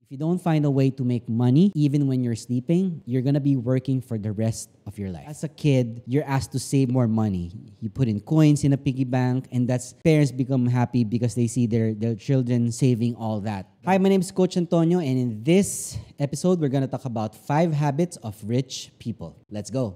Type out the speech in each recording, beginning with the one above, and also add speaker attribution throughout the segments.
Speaker 1: If you don't find a way to make money, even when you're sleeping, you're gonna be working for the rest of your life. As a kid, you're asked to save more money. You put in coins in a piggy bank, and that's parents become happy because they see their children saving all that. Hi, my name is Coach Antonio, and in this episode, we're gonna talk about 5 habits of rich people. Let's go.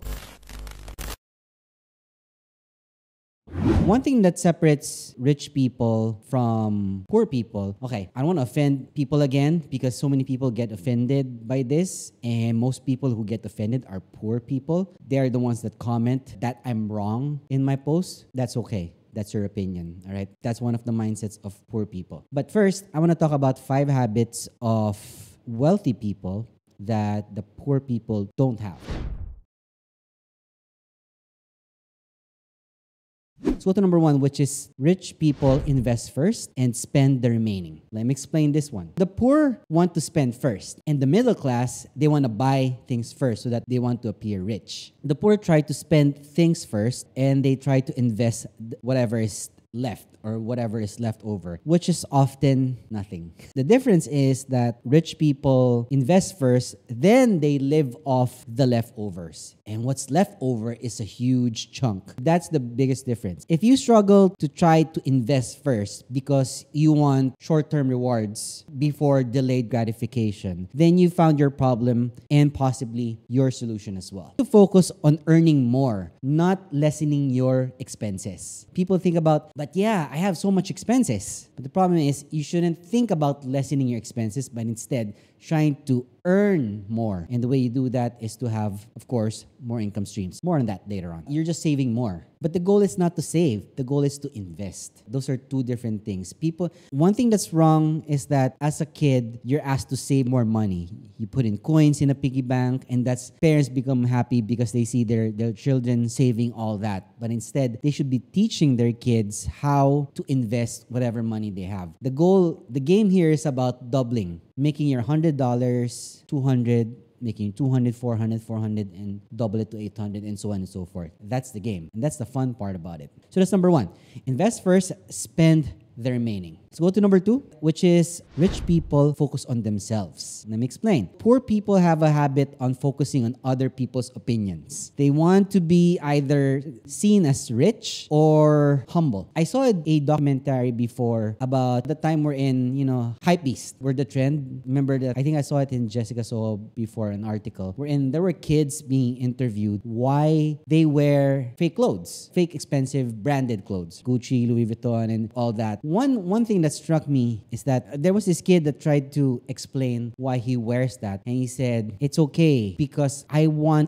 Speaker 1: One thing that separates rich people from poor people, okay, I don't want to offend people again because so many people get offended by this, and most people who get offended are poor people. They're the ones that comment that I'm wrong in my post. That's okay. That's your opinion, all right? That's one of the mindsets of poor people. But first, I want to talk about 5 habits of wealthy people that the poor people don't have. Let's go to number 1, which is rich people invest first and spend the remaining. Let me explain this one. The poor want to spend first, and the middle class, they want to buy things first so that they want to appear rich. The poor try to spend things first, and they try to invest whatever is left or whatever is left over, which is often nothing. The difference is that rich people invest first, then they live off the leftovers. And what's left over is a huge chunk. That's the biggest difference. If you struggle to try to invest first because you want short-term rewards before delayed gratification, then you found your problem and possibly your solution as well. To focus on earning more, not lessening your expenses. People think about, but yeah, I have so much expenses. But the problem is you shouldn't think about lessening your expenses, but instead trying to earn more. And the way you do that is to have, of course, more income streams. More on that later on. You're just saving more. But the goal is not to save. The goal is to invest. Those are 2 different things. One thing that's wrong is that as a kid, you're asked to save more money. You put in coins in a piggy bank, and that's parents become happy because they see their children saving all that. But instead, they should be teaching their kids how to invest whatever money they have. The game here is about doubling, making your $100, $200, making 200, 400, 400, and double it to 800, and so on and so forth. That's the game. And that's the fun part about it. So that's number 1. Invest first, spend the remaining. Let's go to number 2, which is rich people focus on themselves. Let me explain. Poor people have a habit on focusing on other people's opinions. They want to be either seen as rich or humble. I saw a documentary before about the time we're in, hypebeast, were the trend. Remember that? I think I saw it in Jessica Soho before, an article wherein there were kids being interviewed why they wear fake clothes, fake expensive branded clothes, Gucci, Louis Vuitton, and all that. One thing that struck me is that there was this kid that tried to explain why he wears that, and he said, it's okay because I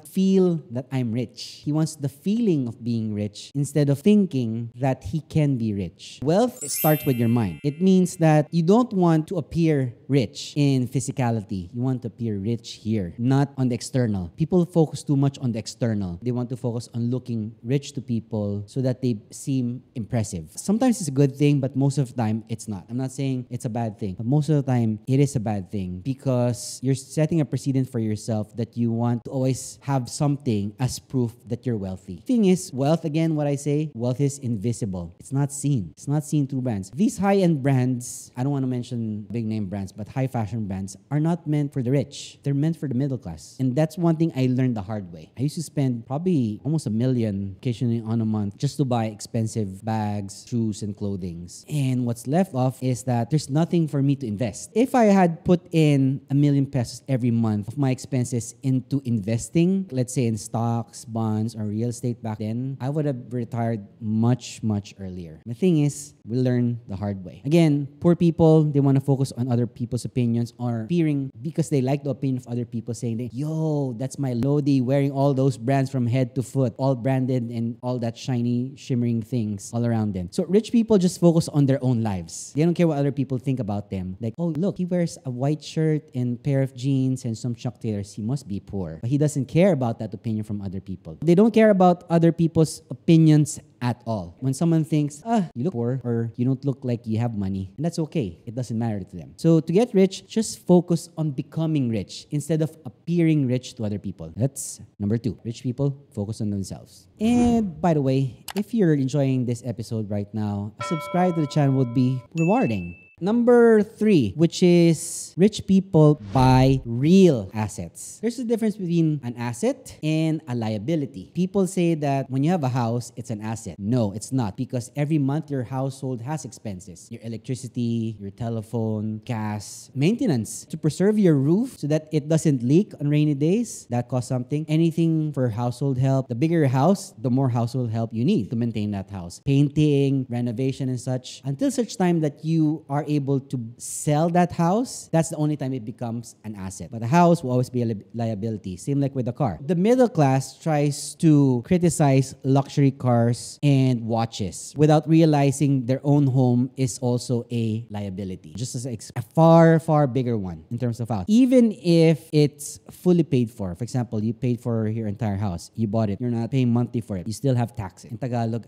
Speaker 1: feel that I'm rich. He wants the feeling of being rich instead of thinking that he can be rich. Wealth starts with your mind. It means that you don't want to appear rich in physicality. You want to appear rich here, not on the external. People focus too much on the external. They want to focus on looking rich to people so that they seem impressive. Sometimes it's a good thing, but most of the time, it's not. I'm not saying it's a bad thing, but most of the time, it is a bad thing because you're setting a precedent for yourself that you want to always have something as proof that you're wealthy. Thing is, wealth, again, what I say, wealth is invisible. It's not seen. It's not seen through brands. These high-end brands, I don't want to mention big name brands, but high fashion brands are not meant for the rich. They're meant for the middle class. And that's one thing I learned the hard way. I used to spend probably almost $1 million occasionally on a month just to buy expensive bags, shoes, and clothing. And what's left off is that there's nothing for me to invest. If I had put in ₱1 million every month of my expenses into investing, let's say in stocks, bonds, or real estate back then, I would have retired much, much earlier. The thing is, we learn the hard way. Again, poor people, they want to focus on other people's opinions or appearing because they like the opinion of other people saying, yo, that's my Lodi wearing all those brands from head to foot, all branded and all that shiny, shimmering things all around them. So rich people just focus on their own lives. They don't care what other people think about them. Like, oh, look, he wears a white shirt and pair of jeans and some Chuck Taylors. He must be poor. But he doesn't care about that opinion from other people. They don't care about other people's opinions at all. When someone thinks, you look poor or you don't look like you have money, and that's okay. It doesn't matter to them. So to get rich, just focus on becoming rich instead of appearing rich to other people. That's number 2. Rich people focus on themselves. And by the way, if you're enjoying this episode right now, subscribe to the channel would be rewarding. Number 3, which is rich people buy real assets. There's a difference between an asset and a liability. People say that when you have a house, it's an asset. No, it's not, because every month your household has expenses. Your electricity, your telephone, gas, maintenance. To preserve your roof so that it doesn't leak on rainy days, that costs something. Anything for household help. The bigger your house, the more household help you need to maintain that house. Painting, renovation and such. Until such time that you are able to sell that house, that's the only time it becomes an asset. But a house will always be a liability. Same like with a car. The middle class tries to criticize luxury cars and watches without realizing their own home is also a liability. Just as a far, far bigger one in terms of house. Even if it's fully paid for example, you paid for your entire house, you bought it, you're not paying monthly for it, you still have taxes. In Tagalog,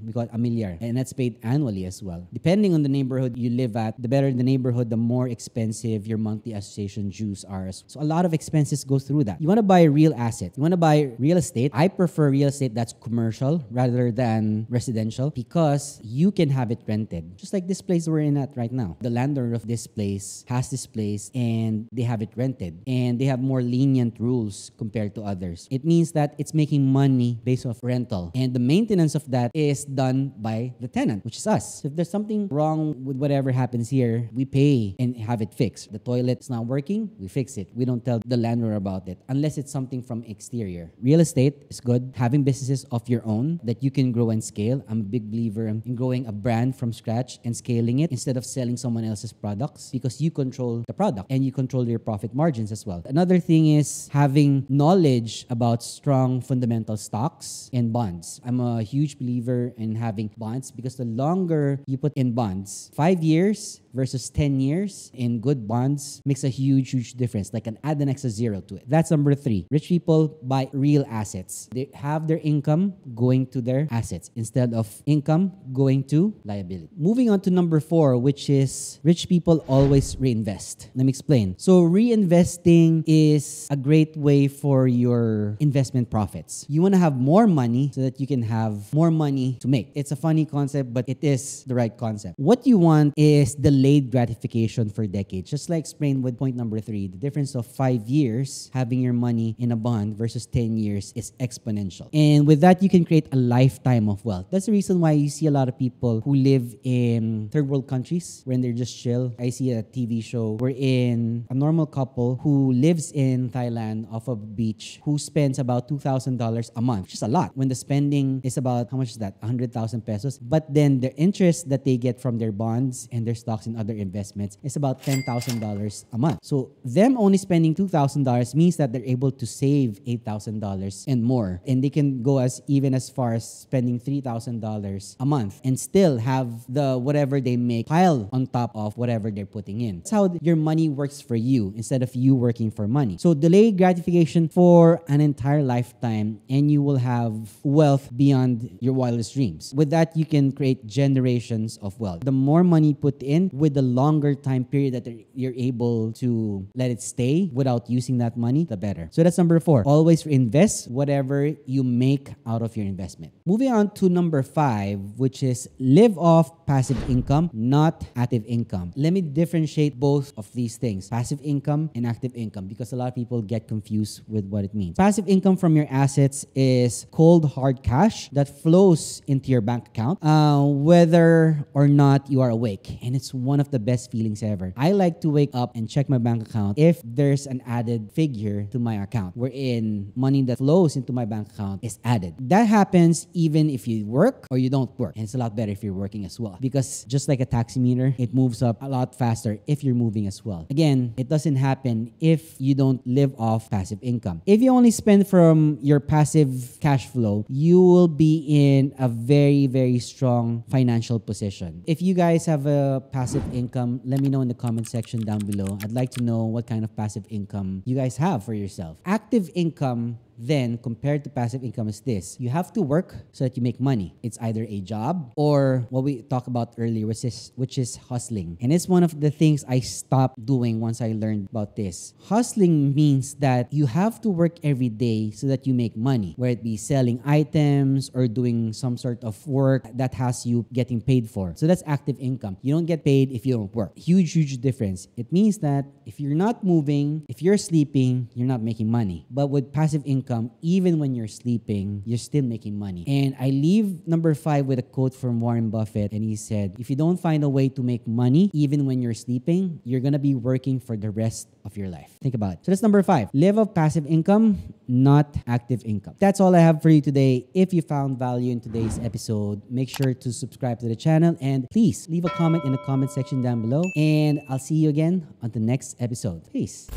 Speaker 1: we call it amilyar, and that's paid annually as well. Depending on the neighborhood you live at, the better the neighborhood, the more expensive your monthly association dues are. So a lot of expenses go through that. You want to buy a real asset. You want to buy real estate. I prefer real estate that's commercial rather than residential because you can have it rented. Just like this place we're in at right now. The landlord of this place has this place and they have it rented. And they have more lenient rules compared to others. It means that it's making money based off rental. And the maintenance of that is done by the tenant, which is us. So if there's something wrong with whatever happens here, we pay and have it fixed. The toilet's not working, we fix it. We don't tell the landlord about it unless it's something from exterior. Real estate is good. Having businesses of your own that you can grow and scale. I'm a big believer in growing a brand from scratch and scaling it instead of selling someone else's products because you control the product and you control your profit margins as well. Another thing is having knowledge about strong fundamental stocks and bonds. I'm a huge believer in having bonds because the longer you put in bonds, 5 years versus 10 years in good bonds makes a huge, huge difference. Like add an extra zero to it. That's number 3. Rich people buy real assets. They have their income going to their assets instead of income going to liability. Moving on to number 4, which is rich people always reinvest. Let me explain. So reinvesting is a great way for your investment profits. You want to have more money so that you can have more money to make. It's a funny concept, but it is the right concept. What you want is delayed gratification for decades. Just like explained with point number 3, the difference of 5 years having your money in a bond versus 10 years is exponential. And with that, you can create a lifetime of wealth. That's the reason why you see a lot of people who live in third world countries when they're just chill. I see a TV show wherein a normal couple who lives in Thailand off of a beach who spends about $2,000 a month, which is a lot. When the spending is about, how much is that? 100,000 pesos. But then the interest that they get from their bonds and their stocks and other investments is about $10,000 a month. So them only spending $2,000 means that they're able to save $8,000 and more. And they can go even as far as spending $3,000 a month and still have the whatever they make pile on top of whatever they're putting in. That's how your money works for you instead of you working for money. So delayed gratification for an entire lifetime and you will have wealth beyond your wildest dreams. With that, you can create generations of wealth. The more money put in with the longer time period that you're able to let it stay without using that money, the better. So that's number 4. Always invest whatever you make out of your investment. Moving on to number 5, which is live off passive income, not active income. Let me differentiate both of these things, passive income and active income, because a lot of people get confused with what it means. Passive income from your assets is cold hard cash that flows into your bank account, whether or not you are awake. And it's one of the best feelings ever. I like to wake up and check my bank account if there's an added figure to my account, wherein money that flows into my bank account is added. That happens even if you work or you don't work. And it's a lot better if you're working as well, because just like a taximeter, it moves up a lot faster if you're moving as well. Again, it doesn't happen if you don't live off passive income. If you only spend from your passive cash flow, you will be in a very, very strong financial position. If you guys have a passive income, let me know in the comment section down below. I'd like to know what kind of passive income you guys have for yourself. Active income then compared to passive income is this. You have to work so that you make money. It's either a job or what we talked about earlier, which is hustling. And it's one of the things I stopped doing once I learned about this. Hustling means that you have to work every day so that you make money, whether it be selling items or doing some sort of work that has you getting paid for. So that's active income. You don't get paid if you don't work. Huge difference. It means that if you're not moving, if you're sleeping, you're not making money. But with passive income, even when you're sleeping, you're still making money. And I leave number 5 with a quote from Warren Buffett, and he said, if you don't find a way to make money, even when you're sleeping, you're gonna be working for the rest of your life. Think about it. So that's number 5. Live off passive income, not active income. That's all I have for you today. If you found value in today's episode, make sure to subscribe to the channel and please leave a comment in the comment section down below. And I'll see you again on the next episode. Peace.